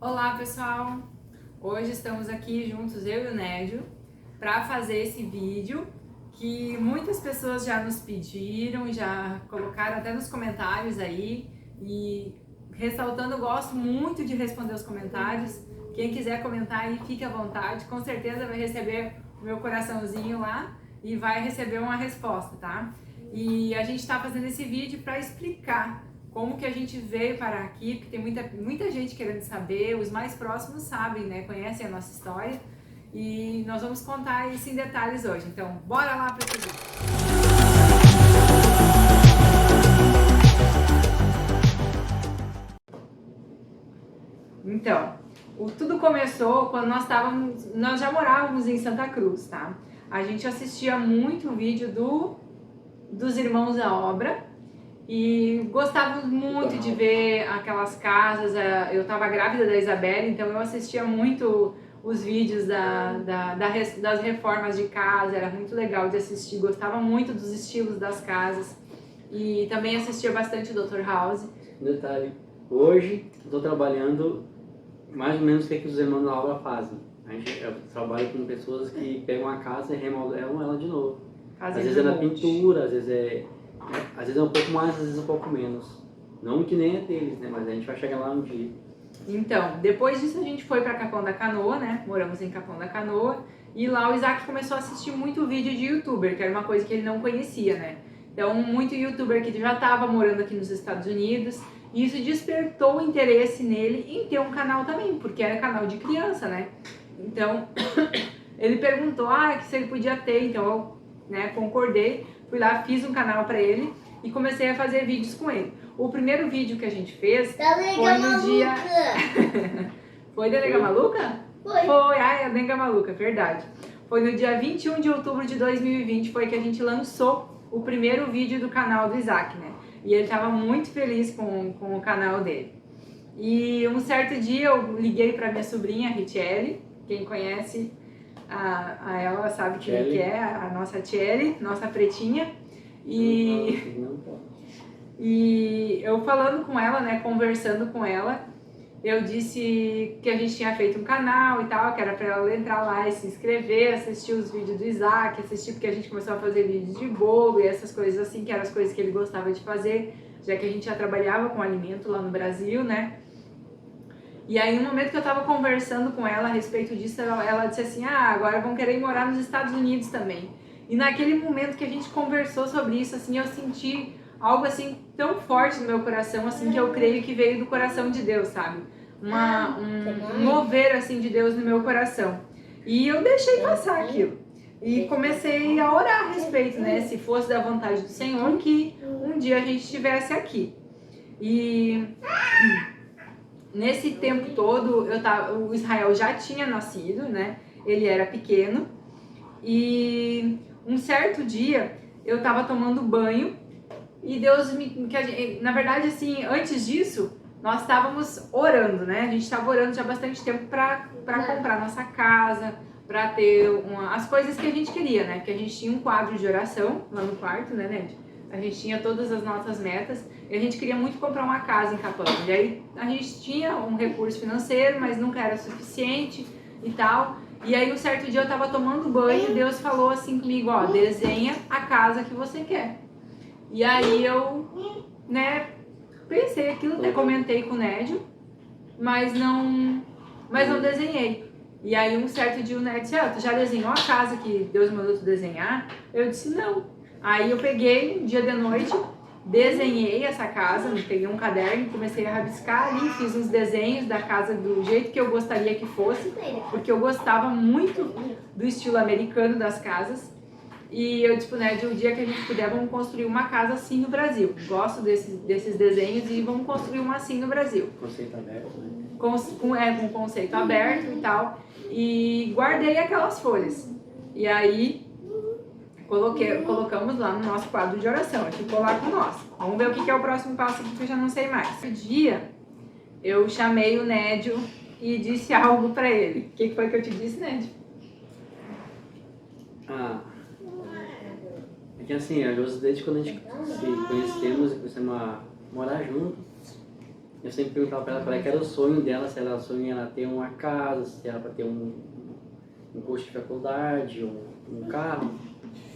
Olá pessoal, hoje estamos aqui juntos, eu e o Nédio, para fazer esse vídeo que muitas pessoas já nos pediram, já colocaram até nos comentários aí, e ressaltando, eu gosto muito de responder os comentários. Quem quiser comentar aí, fique à vontade, com certeza vai receber o meu coraçãozinho lá e vai receber uma resposta, tá? E a gente está fazendo esse vídeo para explicar como que a gente veio parar aqui, porque tem muita gente querendo saber, os mais próximos sabem, né, conhecem a nossa história, e nós vamos contar isso em detalhes hoje. Então, bora lá para esse vídeo. Então, tudo começou quando nós já morávamos em Santa Cruz, tá? A gente assistia muito o vídeo dos Irmãos da Obra, e gostávamos muito de ver aquelas casas. Eu estava grávida da Isabela, então eu assistia muito os vídeos das reformas de casa, era muito legal de assistir, gostava muito dos estilos das casas e também assistia bastante o Dr. House. Detalhe, hoje eu estou trabalhando mais ou menos o que os irmãos da obra fazem. Eu trabalho com pessoas que pegam a casa e remodelam ela de novo. Às vezes é na pintura, às vezes é um pouco mais, às vezes um pouco menos. Não que nem é deles, né? Mas a gente vai chegar lá um dia. Então, depois disso a gente foi para Capão da Canoa, né? Moramos em Capão da Canoa. E lá o Isaac começou a assistir muito vídeo de youtuber, que era uma coisa que ele não conhecia, né? Então, muito youtuber que já estava morando aqui nos Estados Unidos. E isso despertou o interesse nele em ter um canal também, porque era canal de criança, né? Então, ele perguntou que se ele podia ter, então eu, né, concordei. Fui lá, fiz um canal para ele e comecei a fazer vídeos com ele. O primeiro vídeo que a gente fez foi no dia... Foi da Nega Maluca? Foi, a Nega Maluca, verdade. Foi no dia 21 de outubro de 2020, foi que a gente lançou o primeiro vídeo do canal do Isaac, né? E ele estava muito feliz com o canal dele. E um certo dia eu liguei para minha sobrinha, a Richelle, quem conhece a ela sabe quem que é, a nossa Tchelle, nossa pretinha. E eu falando com ela, né, conversando com ela, eu disse que a gente tinha feito um canal e tal, que era pra ela entrar lá e se inscrever, assistir os vídeos do Isaac, assistir porque a gente começou a fazer vídeos de bolo e essas coisas assim, que eram as coisas que ele gostava de fazer, já que a gente já trabalhava com alimento lá no Brasil, né? E aí, no momento que eu tava conversando com ela a respeito disso, ela disse assim, agora vão querer morar nos Estados Unidos também. E naquele momento que a gente conversou sobre isso, assim, eu senti algo assim tão forte no meu coração, assim, que eu creio que veio do coração de Deus, sabe? Um mover, assim, de Deus no meu coração. E eu deixei passar aquilo. E comecei a orar a respeito, né? Se fosse da vontade do Senhor, que um dia a gente estivesse aqui. E nesse tempo todo, o Israel já tinha nascido, né? Ele era pequeno. E um certo dia, eu tava tomando banho e Deus na verdade, assim, antes disso, nós estávamos orando, né? A gente estava orando já há bastante tempo para comprar nossa casa, para ter as coisas que a gente queria, né? Porque a gente tinha um quadro de oração lá no quarto, né, Ned? A gente tinha todas as nossas metas e a gente queria muito comprar uma casa em Capão. E aí a gente tinha um recurso financeiro, mas nunca era suficiente e tal. E aí um certo dia eu tava tomando banho e Deus falou assim comigo, desenha a casa que você quer. E aí eu, né, pensei aquilo, até comentei com o Nédio, mas não desenhei. E aí um certo dia o Nédio disse, tu já desenhou a casa que Deus mandou tu desenhar? Eu disse, não. Aí eu peguei um dia de noite, desenhei essa casa, peguei um caderno, comecei a rabiscar ali, fiz uns desenhos da casa do jeito que eu gostaria que fosse, porque eu gostava muito do estilo americano das casas. E eu disse pro Ned, o dia que a gente puder, vamos construir uma casa assim no Brasil. Gosto desses desenhos e vamos construir uma assim no Brasil. Conceito aberto, né? Com conceito aberto e tal. E guardei aquelas folhas. E aí colocamos lá no nosso quadro de oração. Ficou lá com nós. Vamos ver o que é o próximo passo aqui, que eu já não sei mais. Um dia, eu chamei o Nédio e disse algo pra ele. O que foi que eu te disse, Nédio? É que assim, a Josi, desde quando a gente se conhecemos e começamos a morar juntos, eu sempre perguntava para ela qual é que era o sonho dela, se ela sonha ela ter uma casa, se era para ter um curso de faculdade, um carro,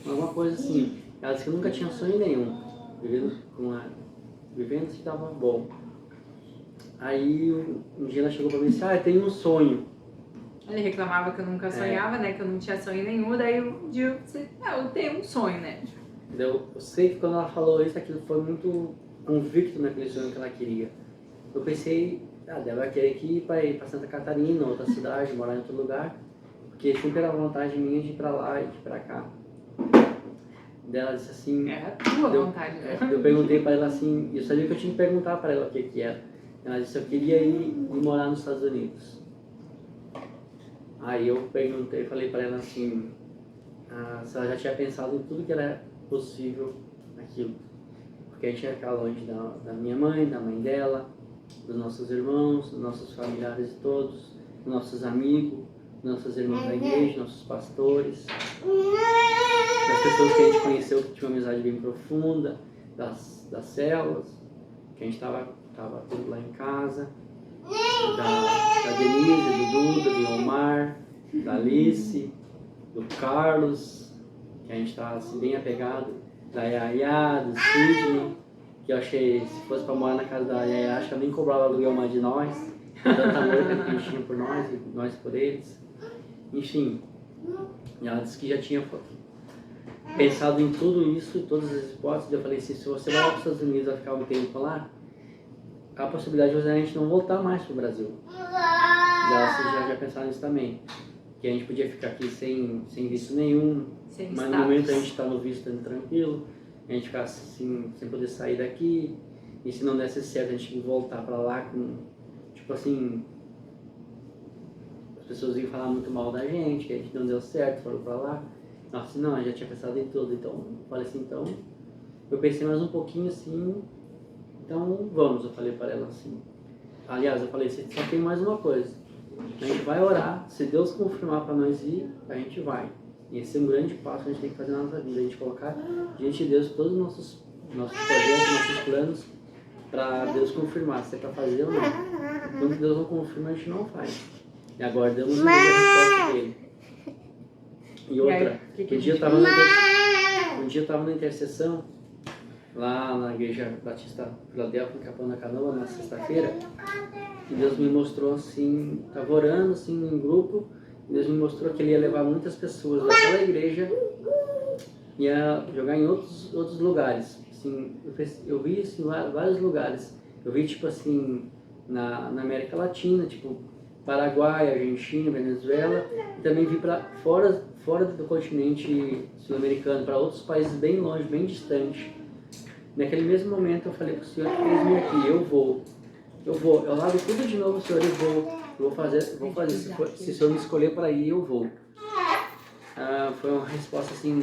alguma coisa assim. Ela disse que nunca tinha sonho nenhum, vivendo se estava bom. Aí um dia ela chegou para mim e disse, eu tenho um sonho. Ele reclamava que eu nunca sonhava, né? Que eu não tinha sonho nenhum, daí um dia eu disse, eu tenho um sonho, né? Eu sei que quando ela falou isso, aquilo foi muito convicto naquele sonho que ela queria. Eu pensei, ela vai querer ir para Santa Catarina, outra cidade, morar em outro lugar, porque sempre era vontade minha de ir para lá e de ir para cá. Daí ela disse assim... É a tua vontade, né? Eu perguntei para ela assim, eu sabia que eu tinha que perguntar para ela o que era. Ela disse, eu queria ir morar nos Estados Unidos. Aí eu falei para ela assim, se ela já tinha pensado em tudo que era possível naquilo. Porque a gente ia ficar longe da minha mãe, da mãe dela, dos nossos irmãos, dos nossos familiares todos, dos nossos amigos, dos nossos irmãos da igreja, nossos pastores, das pessoas que a gente conheceu que tinham uma amizade bem profunda, das células, que a gente estava tudo lá em casa, da Denise, do Duda, do Omar, da Alice, do Carlos, que a gente está assim, bem apegado, da Yaya, do Sidney, que eu achei, se fosse para morar na casa da Yaya, acho que eu nem cobrava aluguel mais de nós, tanto amor que eles tinham por nós e nós por eles. Enfim, ela disse que já tinha pensado em tudo isso, em todas as hipóteses. Eu falei assim, se você vai para os Estados Unidos a ficar um tempo lá, há a possibilidade de a gente não voltar mais para o Brasil. E ela já pensaram nisso também, que a gente podia ficar aqui sem visto nenhum, mas no momento a gente está no visto tranquilo, a gente ficar assim, sem poder sair daqui, e se não desse certo a gente voltar para lá com, tipo assim, as pessoas iam falar muito mal da gente, que a gente não deu certo, foram para lá. Nossa, não, eu já tinha pensado em tudo, então eu falei assim, então, eu pensei mais um pouquinho assim, então vamos, eu falei para ela assim. Aliás, eu falei assim, só tem mais uma coisa, a gente vai orar, se Deus confirmar para nós ir, a gente vai. E esse é um grande passo que a gente tem que fazer na nossa vida, a gente colocar diante de Deus todos os nossos projetos, nossos planos, para Deus confirmar se é para fazer ou não. Quando Deus não confirma, a gente não faz. E agora Deus nos deu a resposta dele. E outra, um dia eu estava na intercessão, lá na Igreja Batista Filadélfia, em Capão da Canoa, na sexta-feira, e Deus me mostrou assim, estava orando assim em grupo, e Deus me mostrou que Ele ia levar muitas pessoas daquela igreja e ia jogar em outros lugares. Assim, eu vi assim, vários lugares. Eu vi tipo assim, na América Latina, tipo Paraguai, Argentina, Venezuela, e também vi para fora do continente sul-americano, para outros países bem longe, bem distantes. Naquele mesmo momento eu falei para o Senhor que fez-me aqui, eu vou, eu largo tudo de novo, Senhor, eu vou fazer, se o Senhor me escolher para ir, eu vou. Foi uma resposta assim,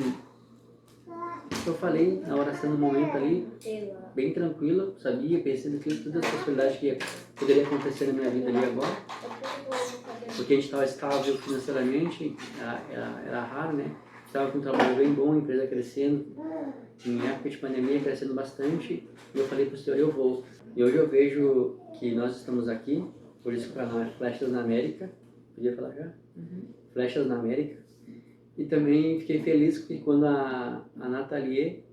que eu falei na oração no momento ali, bem tranquilo, sabia, pensei que todas as possibilidades que poderia acontecer na minha vida ali agora, porque a gente estava estável financeiramente, era raro, né? Estava com um trabalho bem bom, a empresa crescendo, em época de pandemia crescendo bastante, e eu falei para o Senhor, eu vou. E hoje eu vejo que nós estamos aqui, por isso para nós, Flechas na América, podia falar já? Flechas na América. E também fiquei feliz que quando a Nathalie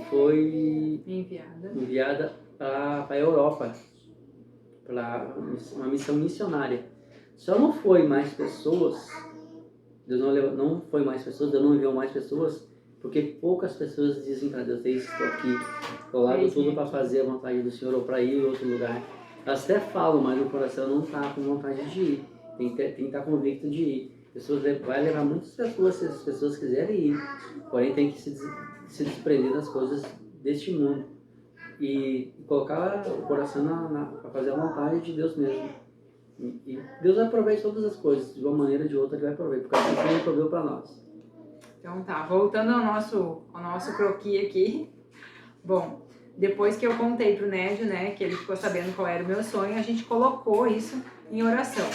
foi enviada para a Europa, para uma missão missionária. Só não foi mais pessoas, Deus não foi mais pessoas, Deus não enviou mais pessoas, porque poucas pessoas dizem para Deus, estou aqui, eu largo tudo para fazer a vontade do Senhor ou para ir em outro lugar. Elas até falam, mas no coração não está com vontade de ir, tem que estar convicto de ir. Vai levar muitas pessoas se as pessoas quiserem ir, porém tem que se desprender das coisas deste mundo e colocar o coração para fazer a vontade de Deus mesmo. E Deus vai prover todas as coisas, de uma maneira ou de outra Ele vai prover, porque assim Ele proveu para nós. Então tá, voltando ao nosso croquis aqui. Bom, depois que eu contei pro Nédio, né, que ele ficou sabendo qual era o meu sonho, a gente colocou isso em oração.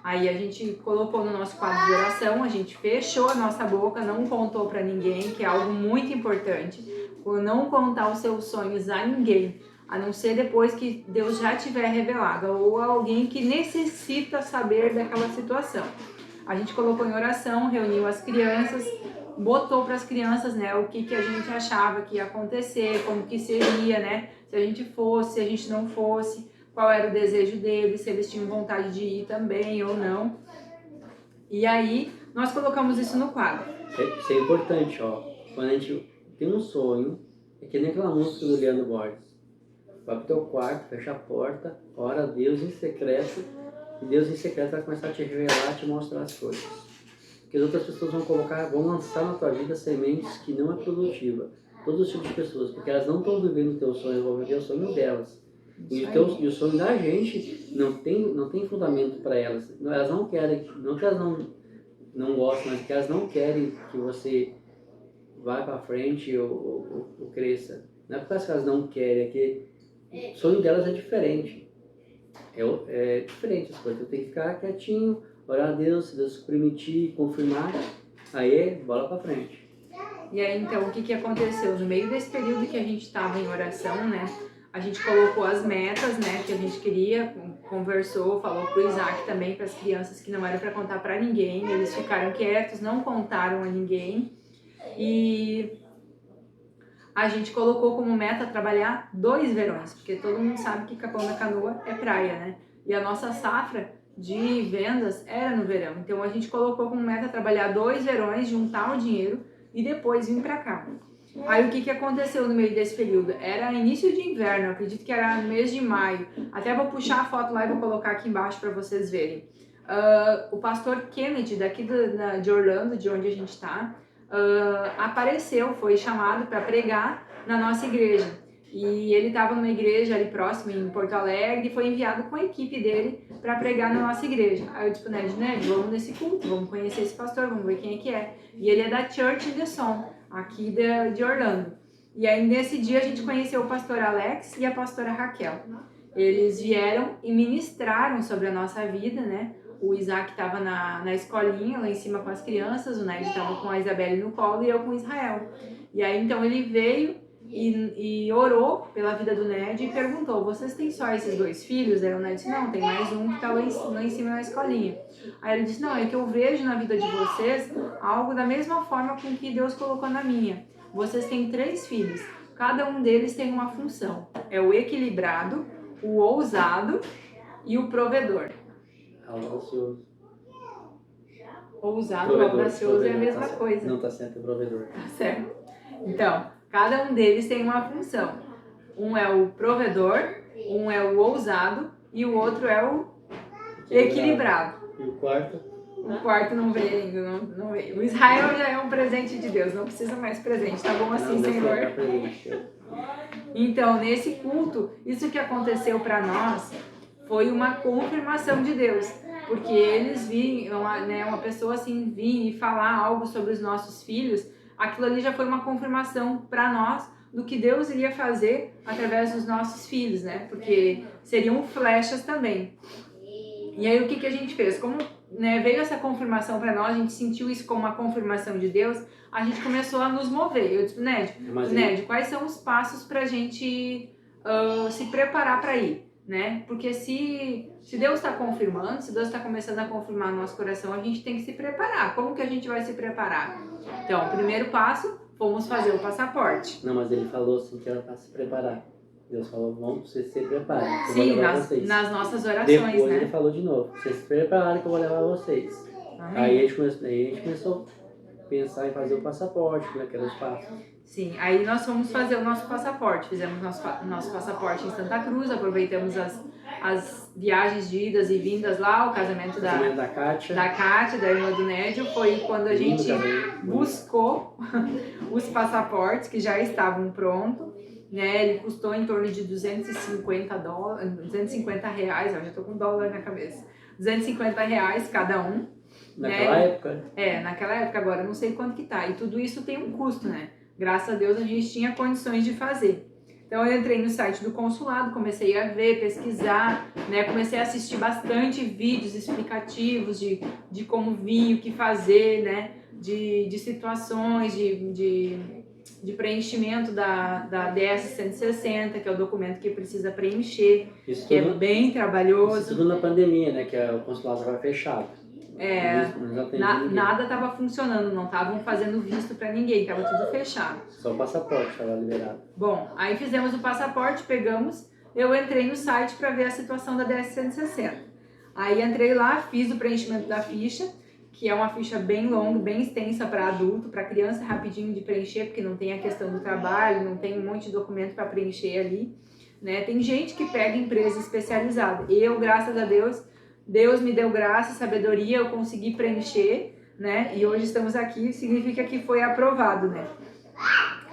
Aí a gente colocou no nosso quadro de oração, a gente fechou a nossa boca, não contou pra ninguém, que é algo muito importante. Por não contar os seus sonhos a ninguém. a não ser depois que Deus já tiver revelado, ou alguém que necessita saber daquela situação. A gente colocou em oração, reuniu as crianças, botou para as crianças, né, o que a gente achava que ia acontecer, como que seria, né, se a gente fosse, se a gente não fosse, qual era o desejo deles, se eles tinham vontade de ir também ou não. E aí, nós colocamos isso no quadro. Isso é importante, ó. Quando a gente tem um sonho, é que nem aquela música do Leandro Borges. Vai pro teu quarto, fecha a porta, ora a Deus em secreto, e Deus em secreto vai começar a te revelar, te mostrar as coisas. Porque as outras pessoas vão lançar na tua vida sementes que não é produtiva. Todos os tipos de pessoas, porque elas não estão vivendo o teu sonho, elas vão viver o sonho delas. E o sonho da gente não tem fundamento para elas. Elas não querem, não que elas não gostam, mas que elas não querem que você vá para frente ou cresça. Não é porque elas não querem, é que o sonho delas é diferente. É diferente as coisas. Eu tenho que ficar quietinho, orar a Deus, se Deus permitir, confirmar, aí bola para frente. E aí então, o que aconteceu? No meio desse período que a gente estava em oração, né? A gente colocou as metas, né, que a gente queria, conversou, falou pro Isaac também, para as crianças, que não era para contar para ninguém. Eles ficaram quietos, não contaram a ninguém. E a gente colocou como meta trabalhar 2 verões, porque todo mundo sabe que Capão da Canoa é praia, né? E a nossa safra de vendas era no verão. Então a gente colocou como meta trabalhar 2 verões, juntar o dinheiro e depois vir para cá. Aí o que aconteceu no meio desse período? Era início de inverno, eu acredito que era no mês de maio. Até vou puxar a foto lá e vou colocar aqui embaixo para vocês verem. O pastor Kennedy, daqui de Orlando, de onde a gente está, apareceu, foi chamado para pregar na nossa igreja. E ele estava numa igreja ali próximo, em Porto Alegre, e foi enviado com a equipe dele para pregar na nossa igreja. Aí eu disse pro Ned, vamos nesse culto, vamos conhecer esse pastor, vamos ver quem é que é. E ele é da Church in the Song, aqui de Orlando. E aí nesse dia a gente conheceu o pastor Alex e a pastora Raquel. Eles vieram e ministraram sobre a nossa vida, né? O Isaac estava na escolinha, lá em cima com as crianças, o Ned estava com a Isabelle no colo e eu com o Israel. E aí então ele veio e orou pela vida do Ned e perguntou, vocês têm só esses 2 filhos? Aí o Ned disse, não, tem mais um que está lá em cima na escolinha. Aí ele disse, não, é que eu vejo na vida de vocês algo da mesma forma com que Deus colocou na minha. Vocês têm 3 filhos, cada um deles tem uma função. É o equilibrado, o ousado e o provedor. Audacioso. Ousado e audacioso é a mesma coisa. Não, tá certo, é provedor. Tá certo. Então, cada um deles tem uma função. Um é o provedor, um é o ousado e o outro é o equilibrado. E o quarto? O quarto não veio ainda, não veio. O Israel já é um presente de Deus, não precisa mais presente, tá bom assim, Senhor? Então, nesse culto, isso que aconteceu para nós foi uma confirmação de Deus, porque eles vinham, né, uma pessoa assim vir e falar algo sobre os nossos filhos, aquilo ali já foi uma confirmação para nós do que Deus iria fazer através dos nossos filhos, né? Porque seriam flechas também. E aí o que a gente fez? Como, né, veio essa confirmação para nós, a gente sentiu isso como uma confirmação de Deus, a gente começou a nos mover. Eu disse, Ned, quais são os passos para a gente se preparar para ir? Né? Porque se Deus está confirmando, se Deus está começando a confirmar no nosso coração, a gente tem que se preparar. Como que a gente vai se preparar? Então, o primeiro passo, fomos fazer o passaporte. Não, mas ele falou assim que era para se preparar. Deus falou, vamos, vocês se preparem. Sim, nas nossas orações, depois, né? Ele falou de novo, vocês se preparem que eu vou levar vocês. Amém. Aí a gente começou a pensar em fazer o passaporte, né, que era os passos. Sim, aí nós fomos fazer o nosso passaporte, fizemos nosso passaporte em Santa Cruz, aproveitamos as viagens de idas e vindas lá, o casamento da Kátia, da irmã do Nédio, foi quando a gente buscou os passaportes que já estavam prontos, né? Ele custou em torno de R$250, eu já tô com dólar na cabeça, R$250 cada um. Naquela época? Naquela época, agora eu não sei quanto que tá, e tudo isso tem um custo, né? Graças a Deus a gente tinha condições de fazer. Então eu entrei no site do consulado, comecei a ver, pesquisar, né? Comecei a assistir bastante vídeos explicativos de como vir, o que fazer, né? De situações, de preenchimento da DS-160, que é o documento que precisa preencher, Isso que tudo, é bem trabalhoso. Isso tudo na pandemia, né? Que o consulado estava fechado. Nada estava funcionando, não estavam fazendo visto para ninguém, estava tudo fechado. Só o passaporte estava liberado. Bom, aí fizemos o passaporte, pegamos, eu entrei no site para ver a situação da DS-160. Aí entrei lá, fiz o preenchimento da ficha, que é uma ficha bem longa, bem extensa para adulto, para criança é rapidinho de preencher, porque não tem a questão do trabalho, não tem um monte de documento para preencher ali, né? Tem gente que pega empresa especializada. Eu, graças a Deus, Deus me deu graça e sabedoria, eu consegui preencher, né? E hoje estamos aqui, significa que foi aprovado, né?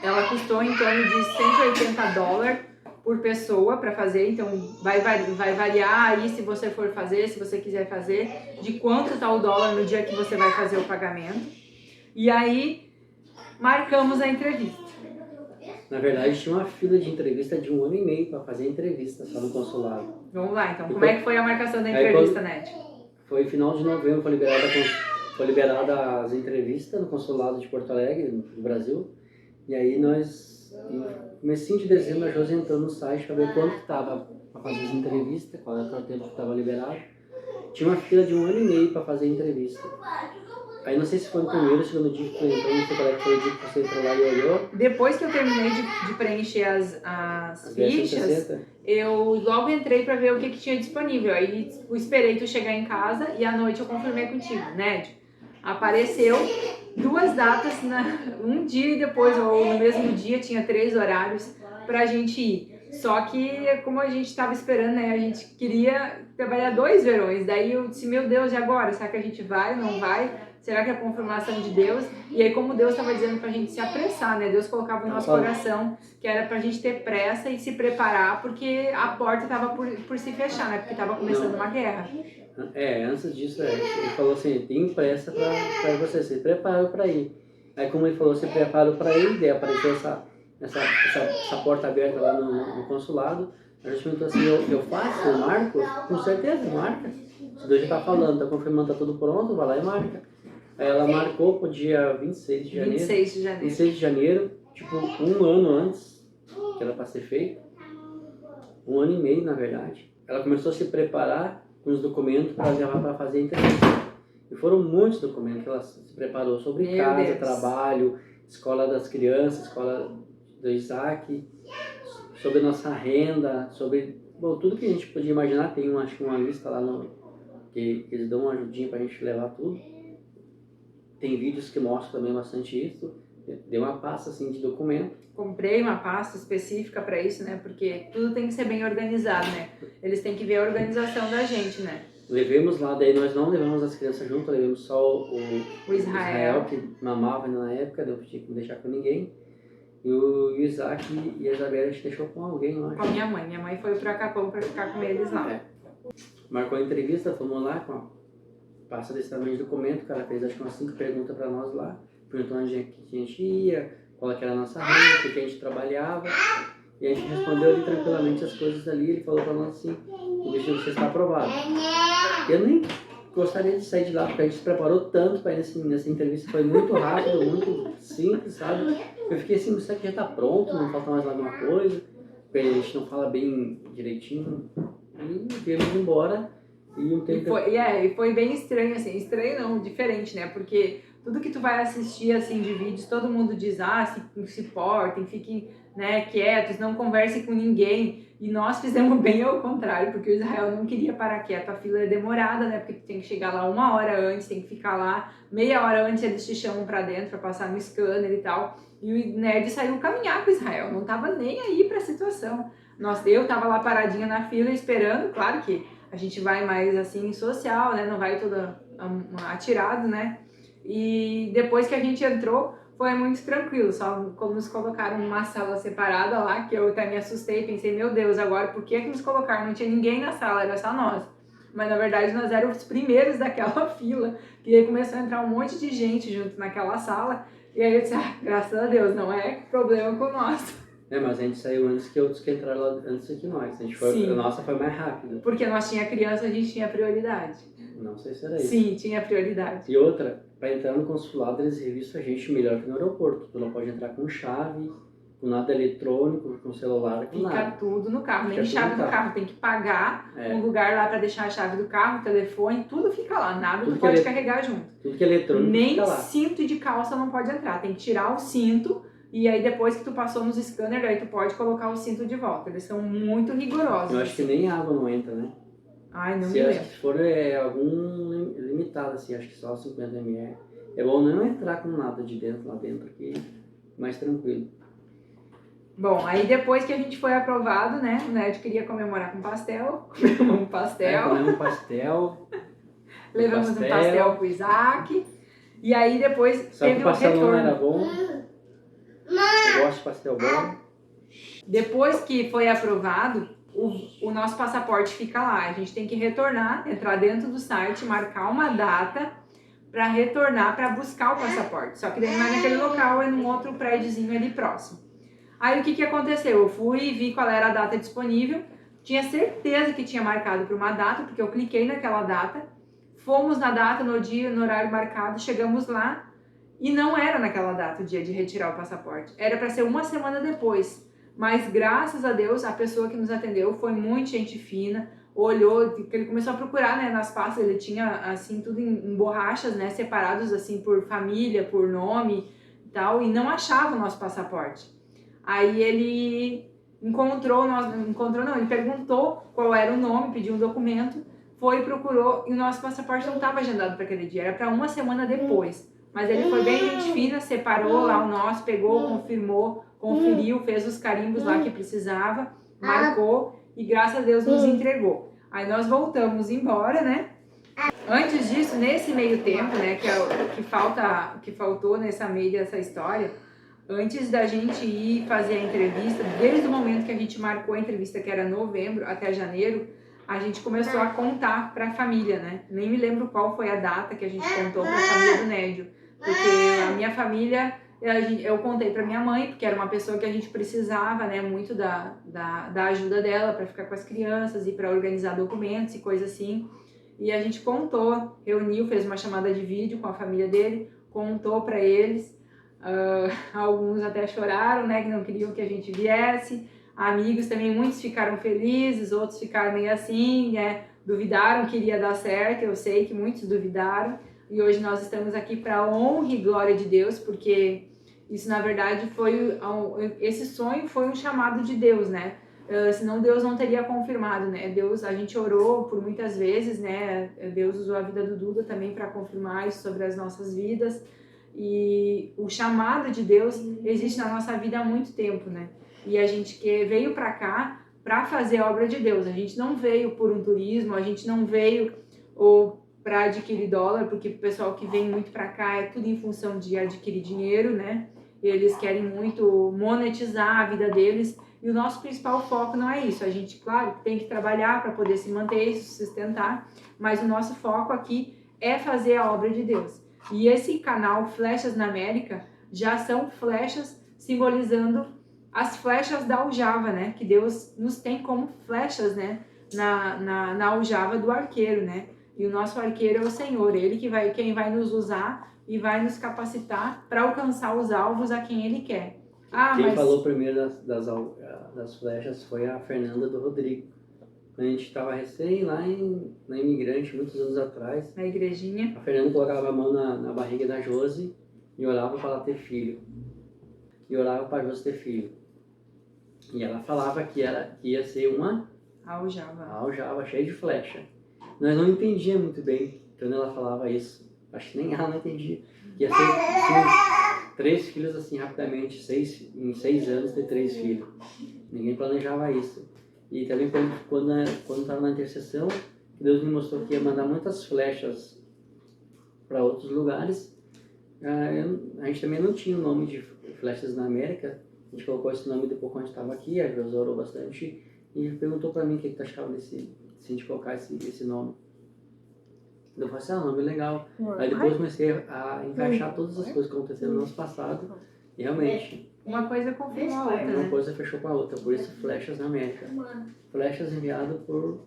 Ela custou em torno de $180 por pessoa para fazer, então vai variar aí se você for fazer, se você quiser fazer, de quanto está o dólar no dia que você vai fazer o pagamento. E aí, marcamos a entrevista. Na verdade, tinha uma fila de entrevista de 1 ano e meio para fazer a entrevista só no consulado. Vamos lá, então. Como é que foi a marcação da entrevista, Ned? Foi final de novembro, foi liberada as entrevistas no consulado de Porto Alegre, no Brasil. E aí nós, no comecinho de dezembro, a Josi entrou no site para ver quanto estava para fazer as entrevistas, qual era o tempo que estava liberado. Tinha uma fila de 1 ano e meio para fazer a entrevista. Aí não sei se foi no primeiro ou segundo dia que tu entrou, não sei qual é que foi o dia que você entrou lá e olhou. Depois que eu terminei de preencher as fichas, eu logo entrei para ver o que tinha disponível. Aí eu esperei tu chegar em casa e à noite eu confirmei contigo, Ned. Apareceu 2 datas, um dia e depois, ou no mesmo dia, tinha 3 horários pra gente ir. Só que, como a gente estava esperando, né, a gente queria trabalhar 2 verões. Daí eu disse, meu Deus, e agora? Será que a gente vai, não vai? Será que é a confirmação de Deus? E aí, como Deus estava dizendo pra gente se apressar, né? Deus colocava no nosso coração que era pra gente ter pressa e se preparar, porque a porta estava por se fechar, né? Porque estava começando uma guerra. Antes disso, ele falou assim, tem pressa pra você, se preparou pra ir. Aí como ele falou, se preparou pra ir, daí apareceu essa porta aberta lá no consulado. A gente perguntou assim, eu faço, eu marco? Com certeza, marca. Se Deus já tá falando, tá confirmando, tá tudo pronto, vai lá e marca. Aí ela marcou pro dia 26 de janeiro. 26 de janeiro. 26 de janeiro, tipo 1 ano antes que era pra ser feito. 1 ano e meio, na verdade. Ela começou a se preparar com os documentos para levar para fazer a entrevista. E foram muitos documentos que ela se preparou sobre casa, trabalho, escola das crianças, escola do Isaac, sobre nossa renda, sobre tudo que a gente podia imaginar. Tem acho que uma lista lá que eles dão uma ajudinha para a gente levar tudo. Tem vídeos que mostram também bastante isso. Deu uma pasta assim de documento. Comprei uma pasta específica para isso, né? Porque tudo tem que ser bem organizado, né? Eles têm que ver a organização da gente, né? Levemos lá, daí nós não levamos as crianças junto, levamos só o Israel, que mamava ainda na época, eu tinha que não deixar com ninguém. E o Isaac e a Isabela a gente deixou com alguém lá. Com a minha mãe. Minha mãe foi para Capão para ficar com eles lá. Marcou a entrevista, fomos lá com a pasta desse tamanho de documento, o cara fez acho que umas 5 perguntas para nós lá. Perguntou onde a gente ia, qual era a nossa renda, o que a gente trabalhava. E a gente respondeu ali tranquilamente as coisas ali. Ele falou para nós assim, o visto de você está aprovado. Eu nem gostaria de sair de lá, porque a gente se preparou tanto para ir nessa entrevista. Foi muito rápido, muito simples, sabe? Eu fiquei assim, será que já está pronto? Não falta mais alguma coisa? Porque a gente não fala bem direitinho. E viemos embora. E foi bem estranho, assim. Estranho não, diferente, né? Porque tudo que tu vai assistir, assim, de vídeos, todo mundo diz, se portem, fiquem, né, quietos, não conversem com ninguém. E nós fizemos bem ao contrário, porque o Israel não queria parar quieto. A fila é demorada, né? Porque tu tem que chegar lá 1 hora antes, tem que ficar lá meia hora antes, eles te chamam pra dentro pra passar no scanner e tal. E o Ned saiu caminhar com o Israel, não tava nem aí pra situação. Eu tava lá paradinha na fila esperando, claro que a gente vai mais assim social, né? Não vai todo atirado, né? E depois que a gente entrou, foi muito tranquilo, só como nos colocaram numa sala separada lá, que eu até me assustei, pensei, meu Deus, agora por que nos colocaram? Não tinha ninguém na sala, era só nós. Mas na verdade nós éramos os primeiros daquela fila, e aí começou a entrar um monte de gente junto naquela sala, e aí eu disse, graças a Deus, não é problema com nós. Mas a gente saiu antes que outros que entraram lá antes que nós. A nossa foi mais rápida. Porque nós tinha criança, a gente tinha prioridade. Não sei se era isso. Sim, tinha prioridade. E outra, para entrar no consulado, eles revistam a gente melhor que no aeroporto. Tu não pode entrar com chave, com nada eletrônico, com celular, com nada. Fica tudo no carro, nem chave do carro. Tem que pagar um lugar lá para deixar a chave do carro, telefone, tudo fica lá. Nada tu pode carregar junto. Tudo que é eletrônico fica lá. Nem cinto de calça não pode entrar. Tem que tirar o cinto. E aí depois que tu passou nos scanners, aí tu pode colocar o cinto de volta. Eles são muito rigorosos. Eu acho que nem água não entra, né? Ai, não me lembro. Se for algum limitado, assim, acho que só 50 ml. É bom não entrar com nada de dentro, lá dentro, que é mais tranquilo. Bom, aí depois que a gente foi aprovado, né? O Ned queria comemorar com pastel. Comemos um pastel. Comemos um pastel. Levamos um pastel pro Isaac. E aí depois Só teve que o pastel retorno. não era bom. Eu gosto de pastel bom. Depois que foi aprovado, o nosso passaporte fica lá. A gente tem que retornar, entrar dentro do site, marcar uma data para retornar, para buscar o passaporte. Só que daí não é naquele local, é num outro prédiozinho ali próximo. Aí o que aconteceu? Eu fui e vi qual era a data disponível. Tinha certeza que tinha marcado para uma data, porque eu cliquei naquela data. Fomos na data, no dia, no horário marcado, chegamos lá. E não era naquela data o dia de retirar o passaporte. Era para ser uma semana depois. Mas graças a Deus, a pessoa que nos atendeu foi muito gente fina. Olhou, que ele começou a procurar, né, nas pastas. Ele tinha, assim, tudo em borrachas, né, separados, assim, por família, por nome e tal. E não achava o nosso passaporte. Aí ele ele perguntou qual era o nome, pediu um documento. Foi, procurou e o nosso passaporte não estava agendado para aquele dia. Era para uma semana depois. Mas ele foi bem gente fina, separou lá o nosso, pegou, confirmou, conferiu, fez os carimbos lá que precisava, marcou e graças a Deus nos entregou. Aí nós voltamos embora, né? Antes disso, nesse meio tempo, né, que faltou nessa meio dessa história, antes da gente ir fazer a entrevista, desde o momento que a gente marcou a entrevista, que era novembro até janeiro, a gente começou a contar para a família, né? Nem me lembro qual foi a data que a gente contou para a família do Nédio, porque a minha família, eu contei para minha mãe, porque era uma pessoa que a gente precisava, né, muito da ajuda dela para ficar com as crianças e para organizar documentos e coisa assim. E a gente contou, reuniu, fez uma chamada de vídeo com a família dele, contou para eles. Alguns até choraram, né, que não queriam que a gente viesse. Amigos também, muitos ficaram felizes, outros ficaram meio assim, né, duvidaram que iria dar certo. Eu sei que muitos duvidaram. E hoje nós estamos aqui para a honra e glória de Deus, porque isso na verdade esse sonho foi um chamado de Deus, né? Senão Deus não teria confirmado, né? Deus, a gente orou por muitas vezes, né? Deus usou a vida do Duda também para confirmar isso sobre as nossas vidas. E o chamado de Deus existe na nossa vida há muito tempo, né? E a gente veio para cá para fazer a obra de Deus. A gente não veio por um turismo, a gente não veio para adquirir dólar, porque o pessoal que vem muito para cá é tudo em função de adquirir dinheiro, né? Eles querem muito monetizar a vida deles e o nosso principal foco não é isso. A gente, claro, tem que trabalhar para poder se manter e se sustentar, mas o nosso foco aqui é fazer a obra de Deus. E esse canal Flechas na América já são flechas simbolizando as flechas da aljava, né? Que Deus nos tem como flechas, né? Na aljava do arqueiro, né? E o nosso arqueiro é o Senhor, Ele quem vai nos usar e vai nos capacitar para alcançar os alvos a quem Ele quer. Quem falou primeiro das flechas foi a Fernanda do Rodrigo. Quando a gente estava recém lá na Imigrante, muitos anos atrás. Na igrejinha. A Fernanda colocava a mão na barriga da Josi e orava para ela ter filho. E orava para a Josi ter filho. E ela falava que ia ser uma aljava cheia de flecha. Nós não entendíamos muito bem quando ela falava isso. Acho que nem ela não entendia. Ia ser 3 filhos assim rapidamente, em 6 anos ter 3 filhos. Ninguém planejava isso. E também quando estava na intercessão, Deus me mostrou que ia mandar muitas flechas para outros lugares. A gente também não tinha o nome de Flechas na América. A gente colocou esse nome depois quando a gente estava aqui, a Josi orou bastante e perguntou para mim o que tu achava se a gente colocar esse nome. Eu falei assim, nome legal. Aí depois comecei a encaixar todas as coisas que aconteceram no nosso passado. E realmente, Uma coisa confirmou a outra, Uma né? coisa fechou com a outra, por isso flechas na América. Flechas enviadas por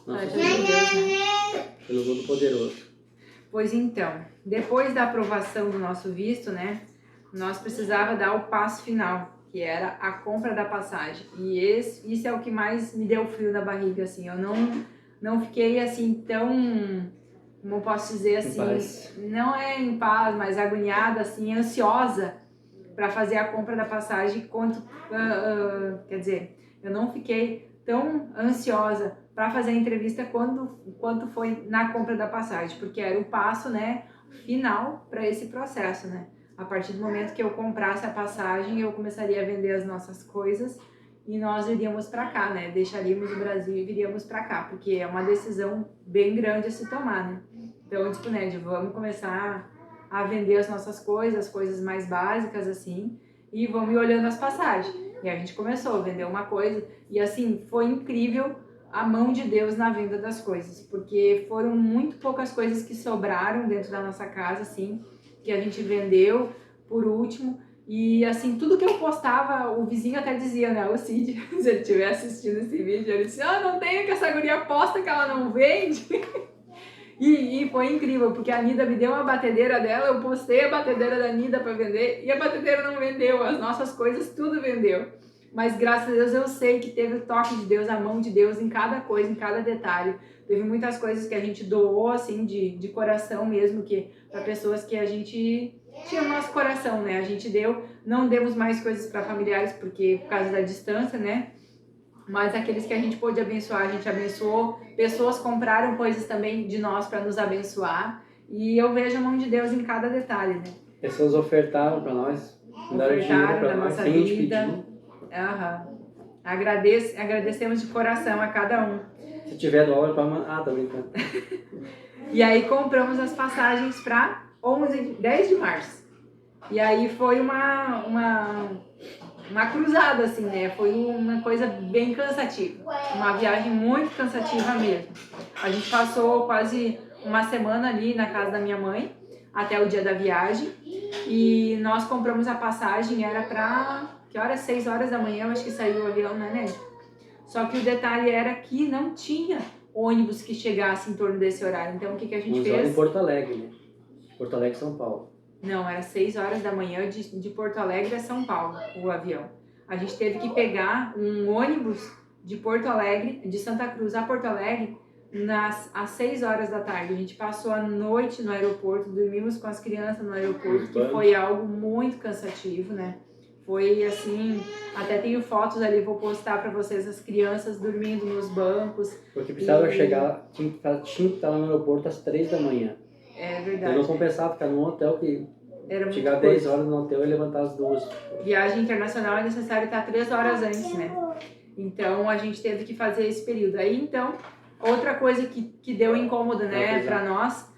nosso Flechas de Deus, né? pelo Todo-Poderoso. Pois então, depois da aprovação do nosso visto, né, nós precisava dar o passo final, que era a compra da passagem. E isso é o que mais me deu frio na barriga, assim. Eu não fiquei assim tão, como eu posso dizer assim, não é em paz, mas agoniada, assim, ansiosa para fazer a compra da passagem quanto, quer dizer, eu não fiquei tão ansiosa para fazer a entrevista quanto foi na compra da passagem, porque era o passo, né, final para esse processo, né? A partir do momento que eu comprasse a passagem, eu começaria a vender as nossas coisas e nós iríamos para cá, né? Deixaríamos o Brasil e viríamos para cá, porque é uma decisão bem grande a se tomar, né? Então, tipo, né, vamos começar a vender as nossas coisas, as coisas mais básicas, assim, e vamos ir olhando as passagens. E a gente começou a vender uma coisa, e assim, foi incrível a mão de Deus na venda das coisas, porque foram muito poucas coisas que sobraram dentro da nossa casa, assim, que a gente vendeu por último. E assim, tudo que eu postava, o vizinho até dizia, né, o Cid, se ele estiver assistindo esse vídeo, ele disse, não tem que essa guria posta que ela não vende. E foi incrível, porque a Nida me deu uma batedeira dela, eu postei a batedeira da Nida para vender, e a batedeira não vendeu, as nossas coisas tudo vendeu. Mas graças a Deus eu sei que teve o toque de Deus, a mão de Deus em cada coisa, em cada detalhe. Teve muitas coisas que a gente doou, assim, de coração mesmo, que para pessoas que a gente tinha o nosso coração, né? A gente deu, não demos mais coisas para familiares, porque por causa da distância, né? Mas aqueles que a gente pôde abençoar, a gente abençoou. Pessoas compraram coisas também de nós para nos abençoar. E eu vejo a mão de Deus em cada detalhe, né? Pessoas ofertaram para nós, mandaram dinheiro para nós, sem a gente pedir. Agradecemos de coração a cada um. Se tiver dólar para mandar, tá brincando. E aí compramos as passagens para 10 de março. E aí foi uma cruzada, assim, né? Foi uma coisa bem cansativa. Uma viagem muito cansativa mesmo. A gente passou quase uma semana ali na casa da minha mãe, até o dia da viagem. E nós compramos a passagem, era pra... Que horas? 6 horas da manhã, eu acho que saiu o avião, né? Só que o detalhe era que não tinha ônibus que chegasse em torno desse horário. Então, o que a gente fez? Em Porto Alegre, né? Porto Alegre, São Paulo. Não, era 6 horas da manhã de Porto Alegre a São Paulo, o avião. A gente teve que pegar um ônibus de Porto Alegre, de Santa Cruz a Porto Alegre, às 6 horas da tarde. A gente passou a noite no aeroporto, dormimos com as crianças no aeroporto, que foi algo muito cansativo, né? Foi assim, até tenho fotos ali, vou postar para vocês, as crianças dormindo nos bancos. Porque precisava chegar, tinha que estar lá no aeroporto às 3 da manhã. É verdade. Eu não compensava ficar num hotel que era chegar 10 horas no hotel e levantar às 2. Viagem internacional é necessário estar 3 horas antes, né? Então a gente teve que fazer esse período. Aí então, outra coisa que deu incômodo, né, para nós,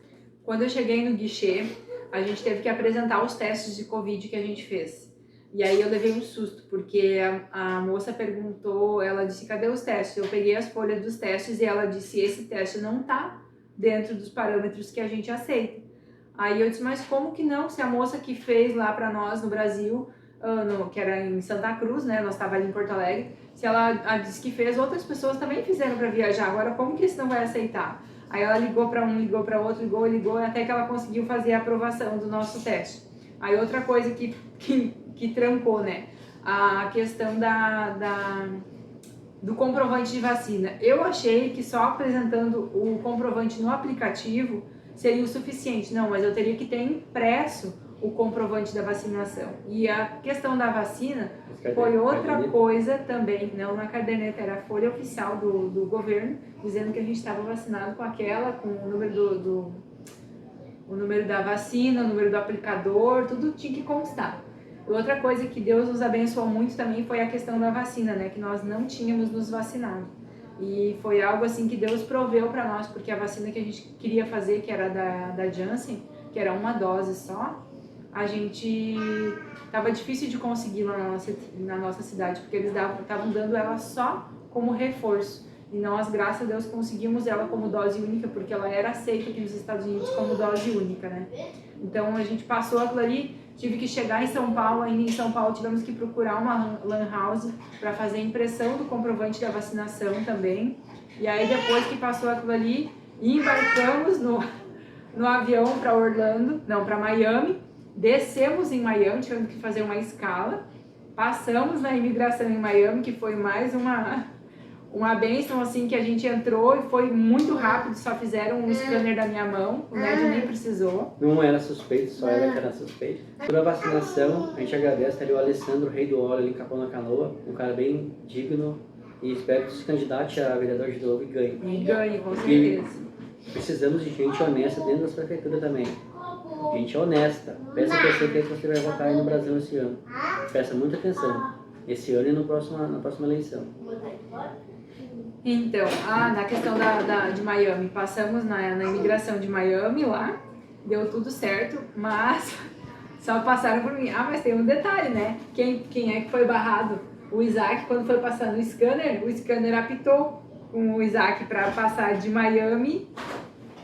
quando eu cheguei no guichê, a gente teve que apresentar os testes de Covid que a gente fez. E aí eu levei um susto, porque a moça perguntou, ela disse, cadê os testes? Eu peguei as folhas dos testes e ela disse, esse teste não tá dentro dos parâmetros que a gente aceita. Aí eu disse, mas como que não? Se a moça que fez lá pra nós no Brasil, que era em Santa Cruz, né? Nós estava ali em Porto Alegre, se ela disse que fez, outras pessoas também fizeram para viajar. Agora, como que isso não vai aceitar? Aí ela ligou para um, ligou para outro, ligou, até que ela conseguiu fazer a aprovação do nosso teste. Aí outra coisa que trancou, né? A questão do comprovante de vacina. Eu achei que só apresentando o comprovante no aplicativo seria o suficiente. Não, mas eu teria que ter impresso o comprovante da vacinação. E a questão da vacina foi outra coisa também. Não na caderneta, era a folha oficial do governo, dizendo que a gente estava vacinado com o número o número da vacina, o número do aplicador, tudo tinha que constar. Outra coisa que Deus nos abençoou muito também foi a questão da vacina, né? Que nós não tínhamos nos vacinado. E foi algo assim que Deus proveu para nós, porque a vacina que a gente queria fazer, que era da Janssen, que era uma dose só, a gente tava difícil de conseguir lá na nossa cidade, porque eles estavam dando ela só como reforço. E nós, graças a Deus, conseguimos ela como dose única, porque ela era aceita aqui nos Estados Unidos como dose única, né? Então a gente passou aquilo ali, tive que chegar em São Paulo, ainda em São Paulo tivemos que procurar uma lan house para fazer a impressão do comprovante da vacinação também. E aí depois que passou aquilo ali, embarcamos no avião para Orlando, não, para Miami, descemos em Miami, tivemos que fazer uma escala, passamos na imigração em Miami, que foi mais uma bênção, assim, que a gente entrou e foi muito rápido, só fizeram um scanner da minha mão, o Ned nem precisou. Não era suspeito, só ela que era suspeito. Toda a vacinação, a gente agradece ali o Alessandro, rei do óleo ali em Capão da Canoa, um cara bem digno, e espero que se candidate a vereador de novo e ganhe. E ganhe, com certeza. Precisamos de gente honesta dentro das prefeituras também. Gente honesta. Presta atenção que você vai votar aí no Brasil esse ano. Presta muita atenção. Esse ano e na próxima eleição. Então, na questão de Miami, passamos na imigração de Miami lá, deu tudo certo, mas só passaram por mim. Mas tem um detalhe, né? Quem é que foi barrado? O Isaac, quando foi passar no scanner, o scanner apitou com o Isaac para passar de Miami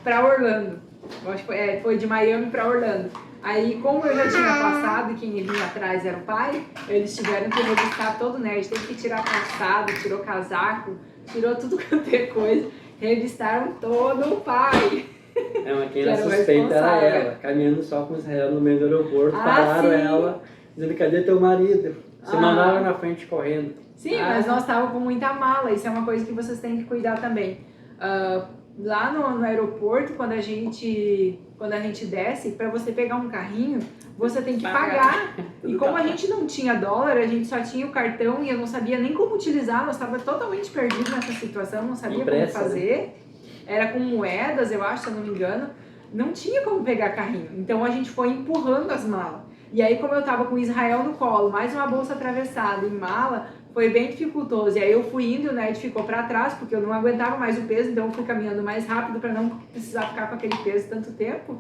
para Orlando. Eu acho que foi de Miami para Orlando. Aí, como eu já tinha passado e quem vinha atrás era o pai, eles tiveram que revistar todo o nerd. Teve que tirar calçado, tirou casaco, tirou tudo quanto é coisa. Revistaram todo o pai. Mas quem era suspeita era ela. Caminhando só com Israel no meio do aeroporto. Pararam ela, dizendo, cadê teu marido? Você mandava na frente correndo. Sim, mas nós estávamos com muita mala. Isso é uma coisa que vocês têm que cuidar também. Lá no aeroporto, quando a gente desce, para você pegar um carrinho, você tem que pagar. E como a gente não tinha dólar, a gente só tinha o cartão e eu não sabia nem como utilizar, nós estávamos totalmente perdidos nessa situação, não sabia como fazer. Era com moedas, eu acho, se eu não me engano. Não tinha como pegar carrinho. Então a gente foi empurrando as malas. E aí, como eu estava com Israel no colo, mais uma bolsa atravessada e mala, foi bem dificultoso. E aí eu fui indo, né, e ficou para trás, porque eu não aguentava mais o peso, então eu fui caminhando mais rápido para não precisar ficar com aquele peso tanto tempo.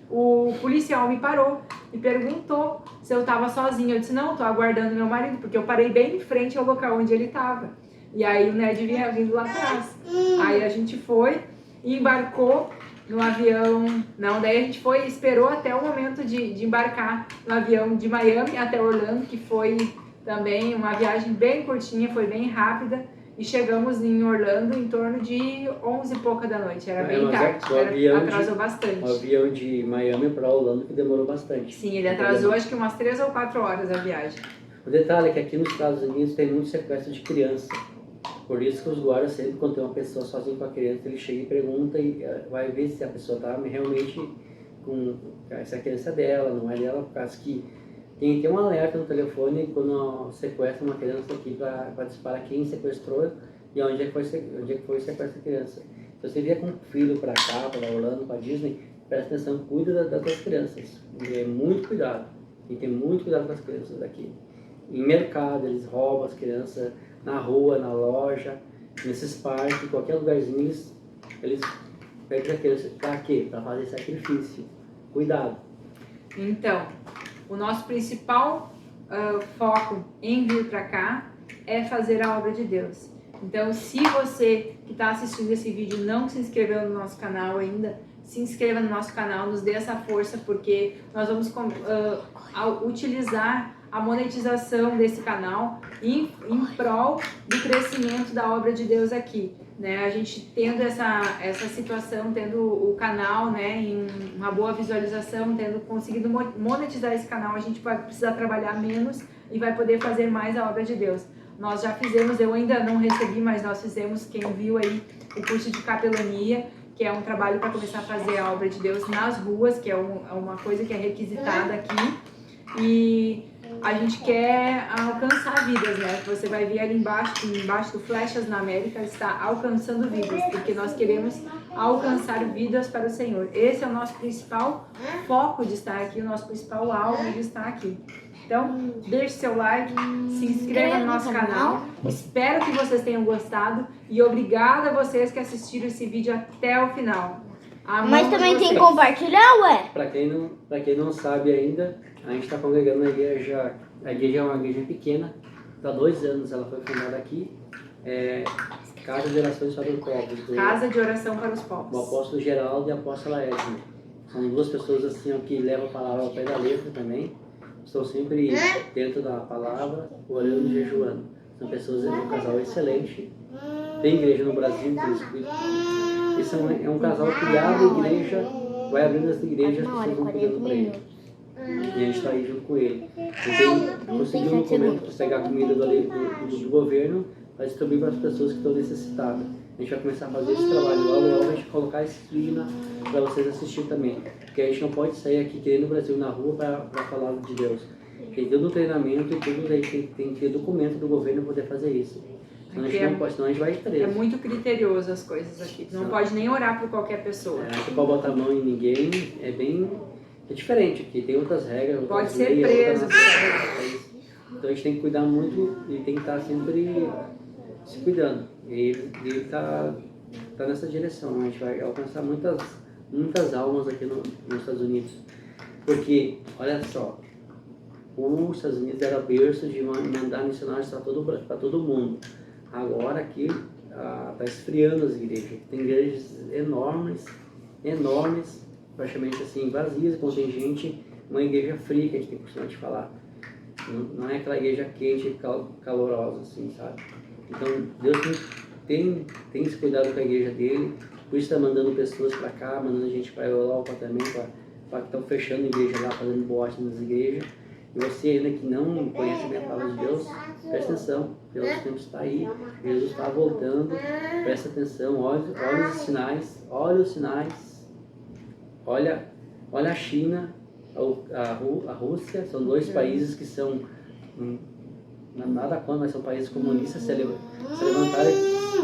O policial me parou e perguntou se eu estava sozinha. Eu disse, não, estou aguardando meu marido, porque eu parei bem em frente ao local onde ele estava. E aí o Ned vinha vindo lá atrás. Aí a gente foi e embarcou no avião. Não, daí a gente foi e esperou até o momento de embarcar no avião de Miami até Orlando, que foi também uma viagem bem curtinha, foi bem rápida. E chegamos em Orlando em torno de 11 e pouca da noite. Era bem tarde, atrasou bastante. O avião de Miami para Orlando que demorou bastante. Sim, ele atrasou acho que umas 3 ou 4 horas a viagem. O detalhe é que aqui nos Estados Unidos tem muito sequestro de criança. Por isso que os guardas sempre, quando tem uma pessoa sozinha com a criança, ele chega e pergunta e vai ver se a pessoa está realmente com essa criança dela, não é dela, por causa que tem que ter um alerta no telefone quando sequestra uma criança aqui para disparar quem sequestrou e onde é que foi o sequestro da criança. Se você vier com um filho para cá, para Orlando, para Disney, presta atenção, cuida das tuas crianças. E muito cuidado. Tem que ter muito cuidado com as crianças daqui. Em mercado, eles roubam as crianças, na rua, na loja, nesses parques, em qualquer lugarzinho, eles pegam a criança. Para quê? Para fazer sacrifício. Cuidado. Então, o nosso principal foco em vir para cá é fazer a obra de Deus. Então, se você que está assistindo esse vídeo não se inscreveu no nosso canal ainda, se inscreva no nosso canal, nos dê essa força, porque nós vamos utilizar a monetização desse canal em prol do crescimento da obra de Deus aqui, né? A gente tendo essa situação, tendo o canal, né, em uma boa visualização, tendo conseguido monetizar esse canal, a gente vai precisar trabalhar menos e vai poder fazer mais a obra de Deus. Nós já fizemos, eu ainda não recebi, mas nós fizemos, quem viu aí, o curso de capelania, que é um trabalho para começar a fazer a obra de Deus nas ruas, que é uma coisa que é requisitada aqui. E a gente quer alcançar vidas, né? Você vai ver ali embaixo do Flechas na América, está alcançando vidas, porque nós queremos alcançar vidas para o Senhor. Esse é o nosso principal foco de estar aqui, o nosso principal alvo de estar aqui. Então, deixe seu like, se inscreva no nosso canal. Espero que vocês tenham gostado e obrigada a vocês que assistiram esse vídeo até o final. Mas também tem que compartilhar, ué? Pra quem não sabe ainda, a gente está congregando na igreja. A igreja é uma igreja pequena. Há 2 anos ela foi fundada aqui. Casa de Orações para os Povos. Casa de Oração para os Povos. O apóstolo Geraldo e a apóstola Edna. São 2 pessoas assim que levam a palavra ao pé da letra também. estão sempre dentro da palavra, orando e jejuando. São pessoas, é um casal excelente. Tem igreja no Brasil, por isso é um casal que abre igreja, vai abrindo as igrejas, as pessoas vão cuidando para ele. E a gente está aí junto com ele. Ele conseguiu no momento de pegar a comida do governo para distribuir para as pessoas que estão necessitadas. A gente vai começar a fazer esse trabalho logo, logo a gente colocar esse vídeo para vocês assistirem também. Porque a gente não pode sair aqui querendo no Brasil na rua para falar de Deus. Tem todo um treinamento e tudo, a gente tem que ter documento do governo para poder fazer isso. Senão a gente não pode, senão a gente vai preso. É muito criterioso as coisas aqui. Não pode nem orar por qualquer pessoa. Não pode botar a mão em ninguém, é diferente aqui, tem outras regras. Pode ser preso. Então a gente tem que cuidar muito e tem que estar sempre se cuidando. E ele está nessa direção. A gente vai alcançar muitas almas aqui nos Estados Unidos. Porque, olha só, os Estados Unidos era berço de mandar missionários para todo mundo. Agora aqui está esfriando as igrejas. Tem igrejas enormes, praticamente assim, vazias, quando tem gente, uma igreja fria que a gente tem costume de falar. Não é aquela igreja quente e calorosa, assim, sabe? Então, Deus tem esse cuidado com a igreja dele, por isso está mandando pessoas para cá, mandando gente para Europa também, para que estão fechando a igreja lá, fazendo boate nas igrejas. E você ainda que não conhece bem a palavra de Deus, presta atenção, Deus tempo está aí, Jesus está voltando, presta atenção, olha os sinais, olha a China, a Rússia, são dois países que são, nada contra, mas são países comunistas, se levantaram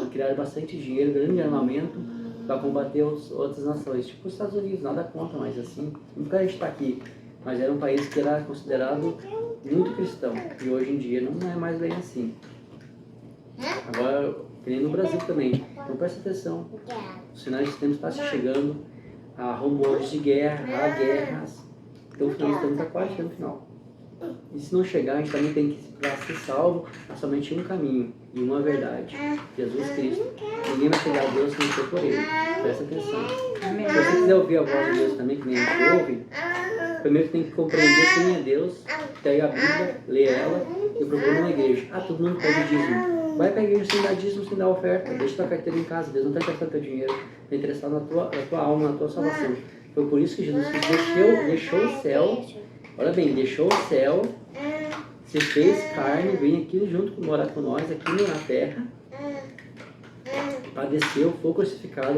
e criaram bastante dinheiro, grande armamento para combater outras nações, tipo os Estados Unidos, nada contra, mas assim, nunca a gente está aqui. Mas era um país que era considerado muito cristão, e hoje em dia não é mais bem assim. Agora, que nem no Brasil também. Então presta atenção, os sinais de tempo estão se chegando, há rumores de guerra, há guerras, então o final está quase chegando no final. E se não chegar, a gente também tem que, para ser salvo, há somente um caminho e uma verdade, Jesus Cristo. Ninguém vai chegar a Deus se não for por Ele. Presta atenção. Se você quiser ouvir a voz de Deus também, que nem a gente ouve, primeiro tem que compreender quem é Deus, pega a Bíblia, lê ela e procura uma igreja. Todo mundo pede dízimo. Vai para a igreja sem dar dízimo, sem dar oferta. Deixa tua carteira em casa. Deus não está interessado no teu dinheiro. Está interessado na tua alma, na tua salvação. Foi por isso que Jesus deixou o céu. Olha bem, deixou o céu, se fez carne, veio aqui junto morar com nós, aqui na terra. Padeceu, foi crucificado,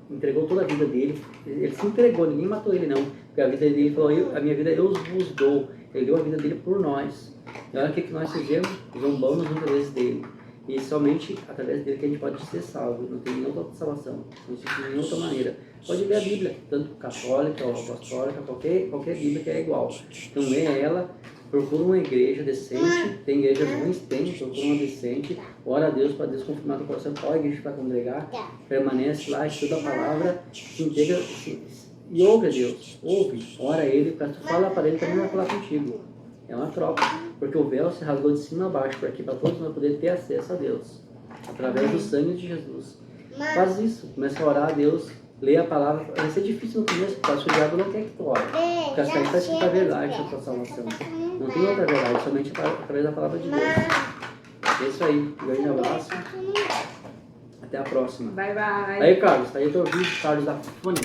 entregou toda a vida dele. Ele se entregou, ninguém matou ele não. Porque a vida dele falou, a minha vida eu vos dou. Ele deu a vida dele por nós. E olha o que nós fizemos, zombamos muitas vezes dele. E somente através dele que a gente pode ser salvo. Não tem nenhuma outra salvação, não existe de nenhuma outra maneira. Pode ler a Bíblia, tanto católica ou apostólica, qualquer Bíblia que é igual. Então lê ela, procura uma igreja decente, tem igrejas ruins, procura uma decente, ora a Deus para Deus confirmar no coração qual igreja para congregar, permanece lá, estuda a palavra, se integra e ouve a Deus, ora a Ele, para tu falar para Ele também vai falar contigo. É uma troca, porque o véu se rasgou de cima a baixo, para todos nós podermos ter acesso a Deus, através do sangue de Jesus. Faz isso, começa a orar a Deus, lê a palavra. Vai ser difícil no começo, porque o diabo não quer que tu ore, porque as caras está a verdade da tua salvação. Não tem outra verdade, somente através da palavra de Deus. É isso aí, um grande abraço, até a próxima. Bye, bye. Aí, Carlos, tá aí o teu vídeo, Carlos da Fone.